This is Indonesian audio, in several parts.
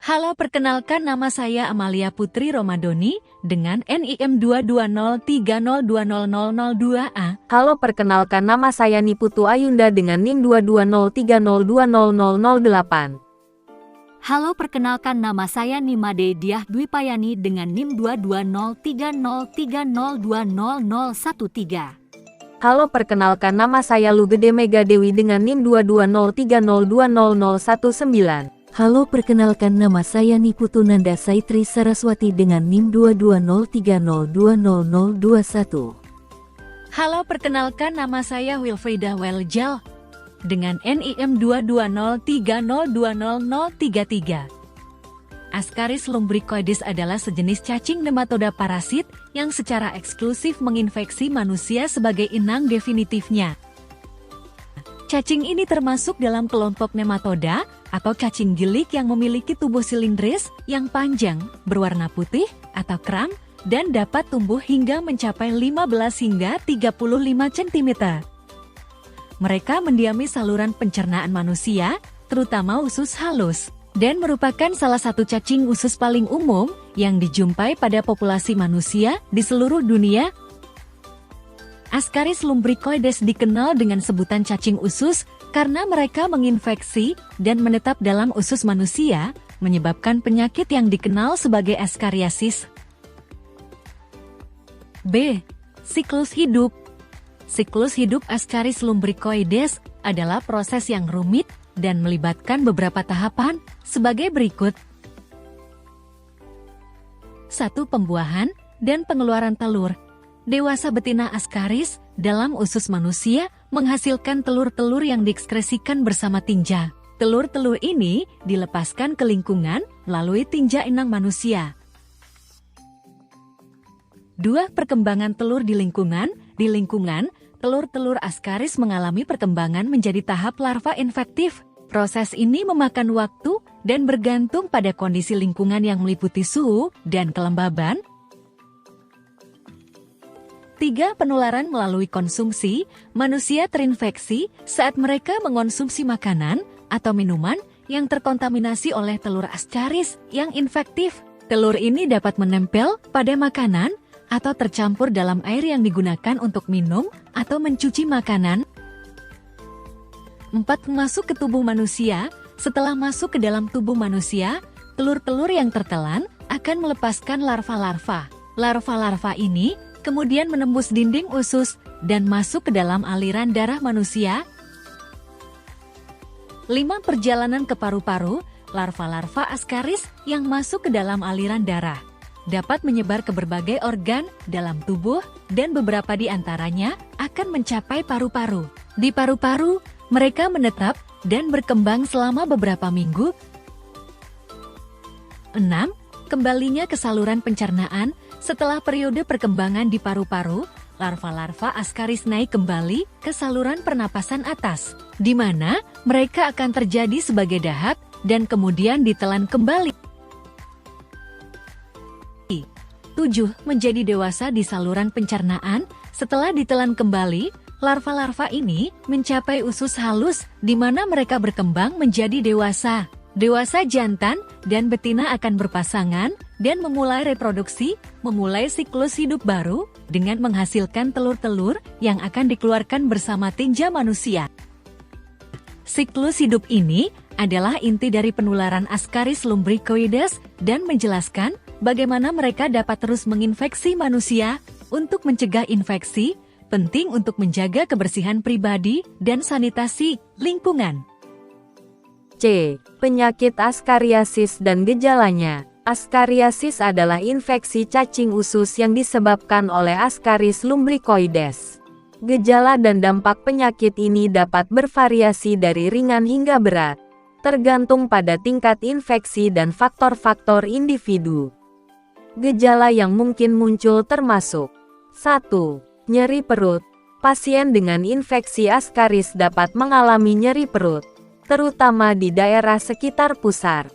Halo, perkenalkan nama saya Amalia Putri Romadoni dengan NIM 22030200002A. Halo, perkenalkan nama saya Niputu Ayunda dengan NIM 22030200008. Halo, perkenalkan nama saya Nimade Diah Dwipayani dengan NIM 2203030200013. Halo, perkenalkan nama saya Lugede Mega Dewi dengan NIM 22030200019. Halo, perkenalkan nama saya Niputu Nanda Saitri Saraswati dengan NIM 22030200021. Halo, perkenalkan nama saya Wilfrida Weljal dengan NIM 22030200033. Ascaris lumbricoides adalah sejenis cacing nematoda parasit yang secara eksklusif menginfeksi manusia sebagai inang definitifnya. Cacing ini termasuk dalam kelompok nematoda atau cacing gilik yang memiliki tubuh silindris yang panjang, berwarna putih atau kram, dan dapat tumbuh hingga mencapai 15 hingga 35 cm. Mereka mendiami saluran pencernaan manusia, terutama usus halus, dan merupakan salah satu cacing usus paling umum yang dijumpai pada populasi manusia di seluruh dunia. Ascaris lumbricoides dikenal dengan sebutan cacing usus karena mereka menginfeksi dan menetap dalam usus manusia, menyebabkan penyakit yang dikenal sebagai askariasis. B. Siklus hidup. Siklus hidup Ascaris lumbricoides adalah proses yang rumit dan melibatkan beberapa tahapan sebagai berikut. 1. Pembuahan dan pengeluaran telur. Dewasa betina Ascaris dalam usus manusia menghasilkan telur-telur yang diekskresikan bersama tinja. Telur-telur ini dilepaskan ke lingkungan melalui tinja inang manusia. 2. Perkembangan telur di lingkungan. Di lingkungan, telur-telur Ascaris mengalami perkembangan menjadi tahap larva infektif. Proses ini memakan waktu dan bergantung pada kondisi lingkungan yang meliputi suhu dan kelembaban. 3. Penularan melalui konsumsi. Manusia terinfeksi saat mereka mengonsumsi makanan atau minuman yang terkontaminasi oleh telur Ascaris yang infektif. Telur ini dapat menempel pada makanan atau tercampur dalam air yang digunakan untuk minum atau mencuci makanan. 4. Masuk ke tubuh manusia. Setelah masuk ke dalam tubuh manusia, telur-telur yang tertelan akan melepaskan larva-larva. Larva-larva ini kemudian menembus dinding usus dan masuk ke dalam aliran darah manusia. 5. Perjalanan ke paru-paru. Larva-larva Ascaris yang masuk ke dalam aliran darah dapat menyebar ke berbagai organ dalam tubuh dan beberapa di antaranya akan mencapai paru-paru. Di paru-paru, mereka menetap dan berkembang selama beberapa minggu. 6. Kembalinya ke saluran pencernaan. Setelah periode perkembangan di paru-paru, larva-larva Ascaris naik kembali ke saluran pernapasan atas, di mana mereka akan terjadi sebagai dahak dan kemudian ditelan kembali. 7. Menjadi dewasa di saluran pencernaan. Setelah ditelan kembali, larva-larva ini mencapai usus halus, di mana mereka berkembang menjadi dewasa. Dewasa jantan dan betina akan berpasangan dan memulai reproduksi, memulai siklus hidup baru dengan menghasilkan telur-telur yang akan dikeluarkan bersama tinja manusia. Siklus hidup ini adalah inti dari penularan Ascaris lumbricoides dan menjelaskan bagaimana mereka dapat terus menginfeksi manusia. Untuk mencegah infeksi, penting untuk menjaga kebersihan pribadi dan sanitasi lingkungan. C. Penyakit askariasis dan gejalanya. Askariasis adalah infeksi cacing usus yang disebabkan oleh Ascaris lumbricoides. Gejala dan dampak penyakit ini dapat bervariasi dari ringan hingga berat, tergantung pada tingkat infeksi dan faktor-faktor individu. Gejala yang mungkin muncul termasuk 1. Nyeri perut. Pasien dengan infeksi Ascaris dapat mengalami nyeri perut, terutama di daerah sekitar pusar.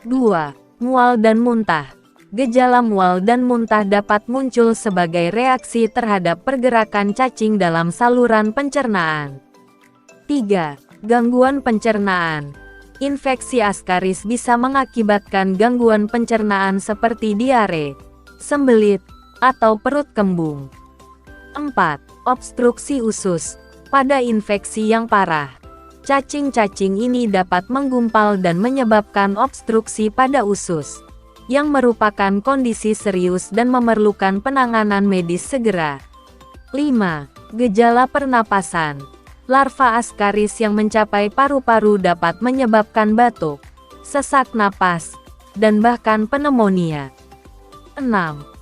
2. Mual dan muntah. Gejala mual dan muntah dapat muncul sebagai reaksi terhadap pergerakan cacing dalam saluran pencernaan. 3. Gangguan pencernaan. Infeksi Ascaris bisa mengakibatkan gangguan pencernaan seperti diare, sembelit, atau perut kembung. 4. Obstruksi usus. Pada infeksi yang parah, cacing-cacing ini dapat menggumpal dan menyebabkan obstruksi pada usus, yang merupakan kondisi serius dan memerlukan penanganan medis segera. 5. Gejala pernapasan. Larva Ascaris yang mencapai paru-paru dapat menyebabkan batuk, sesak napas, dan bahkan pneumonia. 6.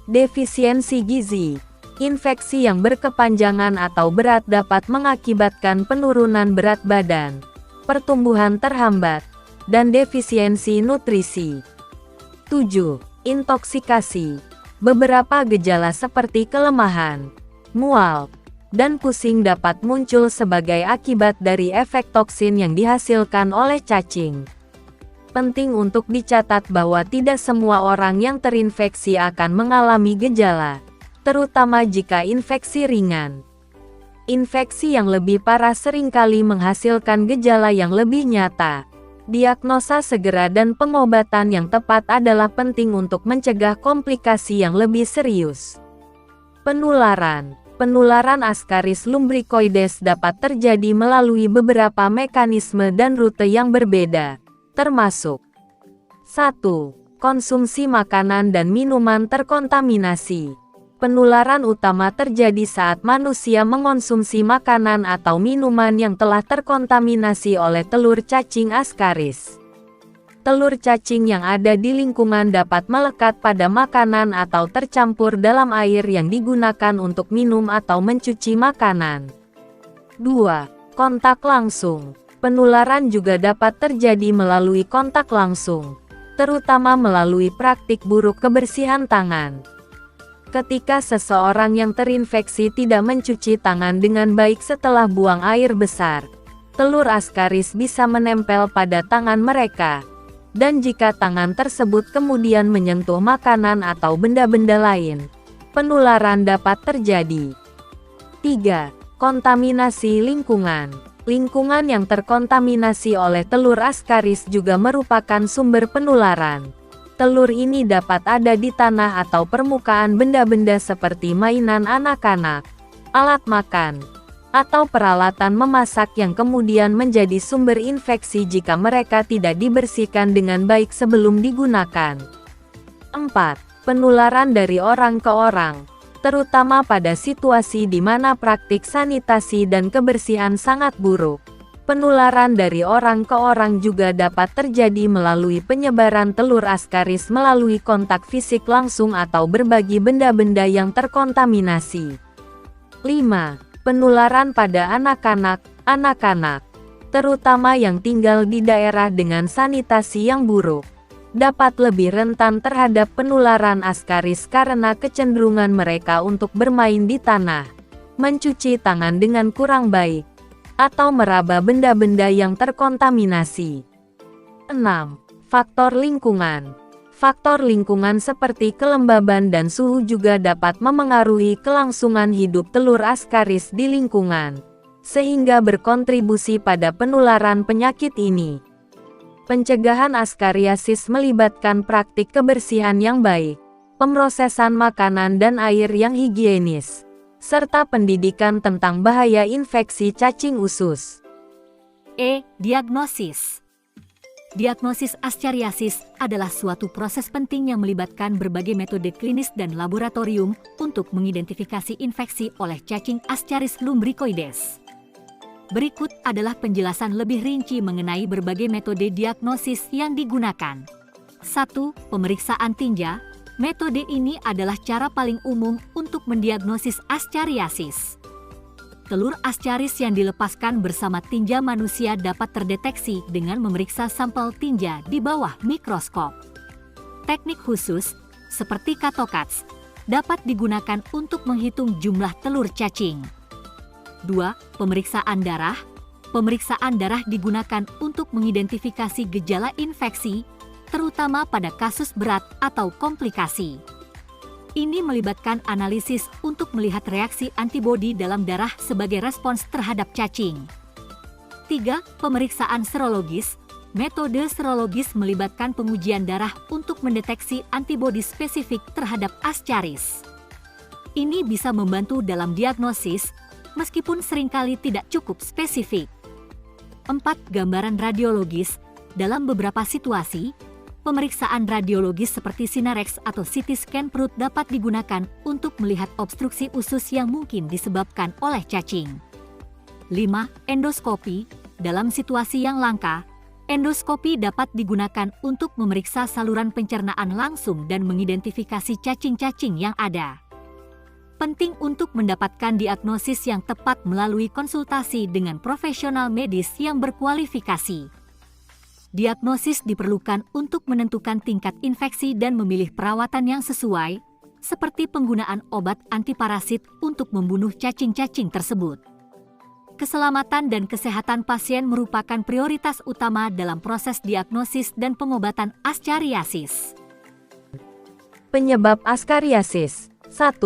Defisiensi gizi. Infeksi yang berkepanjangan atau berat dapat mengakibatkan penurunan berat badan, pertumbuhan terhambat, dan defisiensi nutrisi. 7. Intoksikasi. Beberapa gejala seperti kelemahan, mual, dan pusing dapat muncul sebagai akibat dari efek toksin yang dihasilkan oleh cacing. Penting untuk dicatat bahwa tidak semua orang yang terinfeksi akan mengalami gejala, terutama jika infeksi ringan. Infeksi yang lebih parah seringkali menghasilkan gejala yang lebih nyata. Diagnosa segera dan pengobatan yang tepat adalah penting untuk mencegah komplikasi yang lebih serius. Penularan. Penularan Ascaris lumbricoides dapat terjadi melalui beberapa mekanisme dan rute yang berbeda, termasuk 1. Konsumsi makanan dan minuman terkontaminasi. Penularan utama terjadi saat manusia mengonsumsi makanan atau minuman yang telah terkontaminasi oleh telur cacing Ascaris. Telur cacing yang ada di lingkungan dapat melekat pada makanan atau tercampur dalam air yang digunakan untuk minum atau mencuci makanan. 2. Kontak langsung. Penularan juga dapat terjadi melalui kontak langsung, terutama melalui praktik buruk kebersihan tangan. Ketika seseorang yang terinfeksi tidak mencuci tangan dengan baik setelah buang air besar, telur Ascaris bisa menempel pada tangan mereka. Dan jika tangan tersebut kemudian menyentuh makanan atau benda-benda lain, penularan dapat terjadi. 3. Kontaminasi lingkungan. Lingkungan yang terkontaminasi oleh telur Ascaris juga merupakan sumber penularan. Telur ini dapat ada di tanah atau permukaan benda-benda seperti mainan anak-anak, alat makan, atau peralatan memasak yang kemudian menjadi sumber infeksi jika mereka tidak dibersihkan dengan baik sebelum digunakan. 4. Penularan dari orang ke orang, terutama pada situasi di mana praktik sanitasi dan kebersihan sangat buruk. Penularan dari orang ke orang juga dapat terjadi melalui penyebaran telur Ascaris melalui kontak fisik langsung atau berbagi benda-benda yang terkontaminasi. 5. Penularan pada anak-anak, terutama yang tinggal di daerah dengan sanitasi yang buruk, dapat lebih rentan terhadap penularan Ascaris karena kecenderungan mereka untuk bermain di tanah, mencuci tangan dengan kurang baik, atau meraba benda-benda yang terkontaminasi. 6. Faktor lingkungan. Faktor lingkungan seperti kelembaban dan suhu juga dapat memengaruhi kelangsungan hidup telur Ascaris di lingkungan, sehingga berkontribusi pada penularan penyakit ini. Pencegahan Ascariasis melibatkan praktik kebersihan yang baik, pemrosesan makanan dan air yang higienis, serta pendidikan tentang bahaya infeksi cacing usus. Diagnosis. Diagnosis Ascariasis adalah suatu proses penting yang melibatkan berbagai metode klinis dan laboratorium untuk mengidentifikasi infeksi oleh cacing Ascaris lumbricoides. Berikut adalah penjelasan lebih rinci mengenai berbagai metode diagnosis yang digunakan. 1. Pemeriksaan tinja. Metode ini adalah cara paling umum untuk mendiagnosis Ascariasis. Telur Ascaris yang dilepaskan bersama tinja manusia dapat terdeteksi dengan memeriksa sampel tinja di bawah mikroskop. Teknik khusus, seperti CATOCATS, dapat digunakan untuk menghitung jumlah telur cacing. 2. Pemeriksaan darah. Pemeriksaan darah digunakan untuk mengidentifikasi gejala infeksi, terutama pada kasus berat atau komplikasi. Ini melibatkan analisis untuk melihat reaksi antibodi dalam darah sebagai respons terhadap cacing. 3. Pemeriksaan serologis. Metode serologis melibatkan pengujian darah untuk mendeteksi antibodi spesifik terhadap Ascaris. Ini bisa membantu dalam diagnosis, meskipun seringkali tidak cukup spesifik. 4. Gambaran radiologis. Dalam beberapa situasi, pemeriksaan radiologis seperti Sinarex atau CT scan perut dapat digunakan untuk melihat obstruksi usus yang mungkin disebabkan oleh cacing. 5. Endoskopi. Dalam situasi yang langka, endoskopi dapat digunakan untuk memeriksa saluran pencernaan langsung dan mengidentifikasi cacing-cacing yang ada. Penting untuk mendapatkan diagnosis yang tepat melalui konsultasi dengan profesional medis yang berkualifikasi. Diagnosis diperlukan untuk menentukan tingkat infeksi dan memilih perawatan yang sesuai, seperti penggunaan obat antiparasit untuk membunuh cacing-cacing tersebut. Keselamatan dan kesehatan pasien merupakan prioritas utama dalam proses diagnosis dan pengobatan Ascariasis. Penyebab Ascariasis. 1.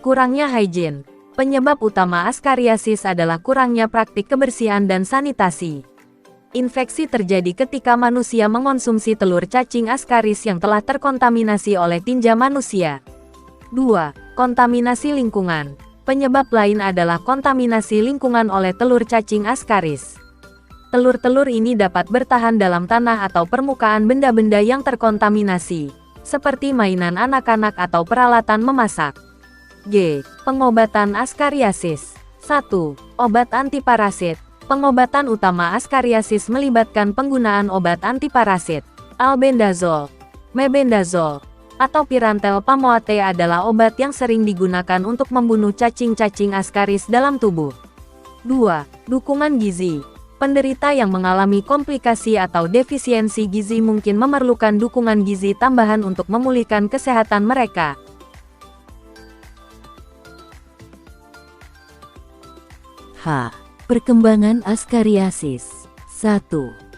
Kurangnya hygiene. Penyebab utama Ascariasis adalah kurangnya praktik kebersihan dan sanitasi. Infeksi terjadi ketika manusia mengonsumsi telur cacing Ascaris yang telah terkontaminasi oleh tinja manusia. 2. Kontaminasi lingkungan. Penyebab lain adalah kontaminasi lingkungan oleh telur cacing Ascaris. Telur-telur ini dapat bertahan dalam tanah atau permukaan benda-benda yang terkontaminasi, seperti mainan anak-anak atau peralatan memasak. G. Pengobatan Ascariasis. 1. Obat antiparasit. Pengobatan utama Ascariasis melibatkan penggunaan obat antiparasit. Albendazole, mebendazole, atau Pyrantel pamoate adalah obat yang sering digunakan untuk membunuh cacing-cacing Ascaris dalam tubuh. 2. Dukungan gizi. Penderita yang mengalami komplikasi atau defisiensi gizi mungkin memerlukan dukungan gizi tambahan untuk memulihkan kesehatan mereka. H. Perkembangan Ascariasis. 1.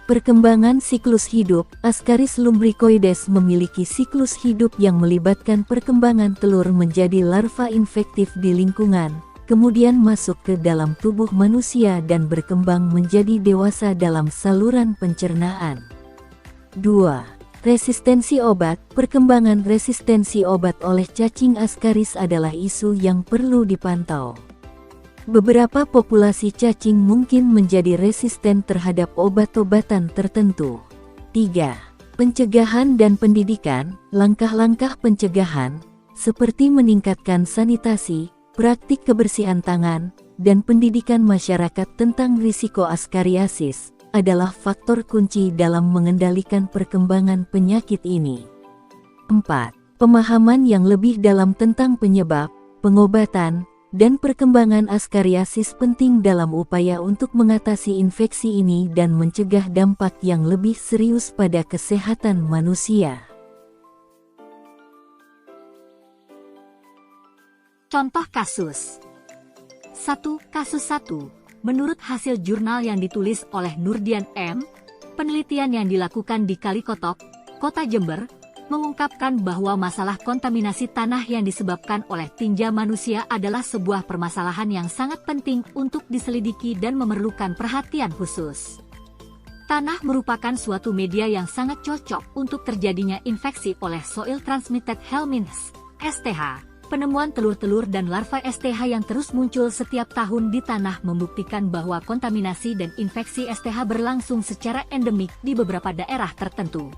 Perkembangan siklus hidup. Ascaris lumbricoides memiliki siklus hidup yang melibatkan perkembangan telur menjadi larva infektif di lingkungan, kemudian masuk ke dalam tubuh manusia dan berkembang menjadi dewasa dalam saluran pencernaan. 2. Resistensi obat. Perkembangan resistensi obat oleh cacing Ascaris adalah isu yang perlu dipantau. Beberapa populasi cacing mungkin menjadi resisten terhadap obat-obatan tertentu. 3. Pencegahan dan pendidikan. Langkah-langkah pencegahan, seperti meningkatkan sanitasi, praktik kebersihan tangan, dan pendidikan masyarakat tentang risiko Ascariasis, adalah faktor kunci dalam mengendalikan perkembangan penyakit ini. 4. Pemahaman yang lebih dalam tentang penyebab, pengobatan, dan perkembangan Ascariasis penting dalam upaya untuk mengatasi infeksi ini dan mencegah dampak yang lebih serius pada kesehatan manusia. Contoh kasus. 1. Kasus 1. Menurut hasil jurnal yang ditulis oleh Nurdian M., penelitian yang dilakukan di Kalikotok, Kota Jember, mengungkapkan bahwa masalah kontaminasi tanah yang disebabkan oleh tinja manusia adalah sebuah permasalahan yang sangat penting untuk diselidiki dan memerlukan perhatian khusus. Tanah merupakan suatu media yang sangat cocok untuk terjadinya infeksi oleh soil transmitted helminths, STH. Penemuan telur-telur dan larva STH yang terus muncul setiap tahun di tanah membuktikan bahwa kontaminasi dan infeksi STH berlangsung secara endemik di beberapa daerah tertentu.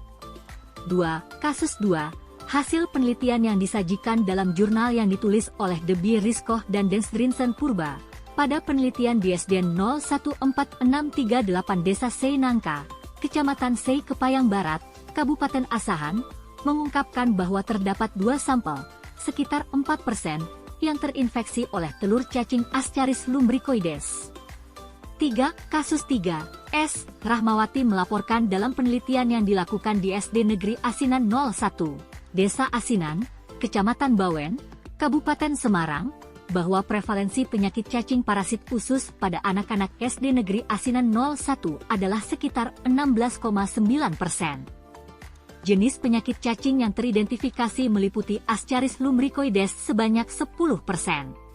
2. Kasus 2. Hasil penelitian yang disajikan dalam jurnal yang ditulis oleh Debbie Riskoh dan Densdrinsen Purba, pada penelitian di SDN 014638 Desa Seinangka, Kecamatan Sei Kepayang Barat, Kabupaten Asahan, mengungkapkan bahwa terdapat 2 sampel, sekitar 4%, yang terinfeksi oleh telur cacing Ascaris lumbricoides. 3. Kasus 3. S. Rahmawati melaporkan dalam penelitian yang dilakukan di SD Negeri Asinan 01, Desa Asinan, Kecamatan Bawen, Kabupaten Semarang, bahwa prevalensi penyakit cacing parasit usus pada anak-anak SD Negeri Asinan 01 adalah sekitar 16,9%. Jenis penyakit cacing yang teridentifikasi meliputi Ascaris lumbricoides sebanyak 10%.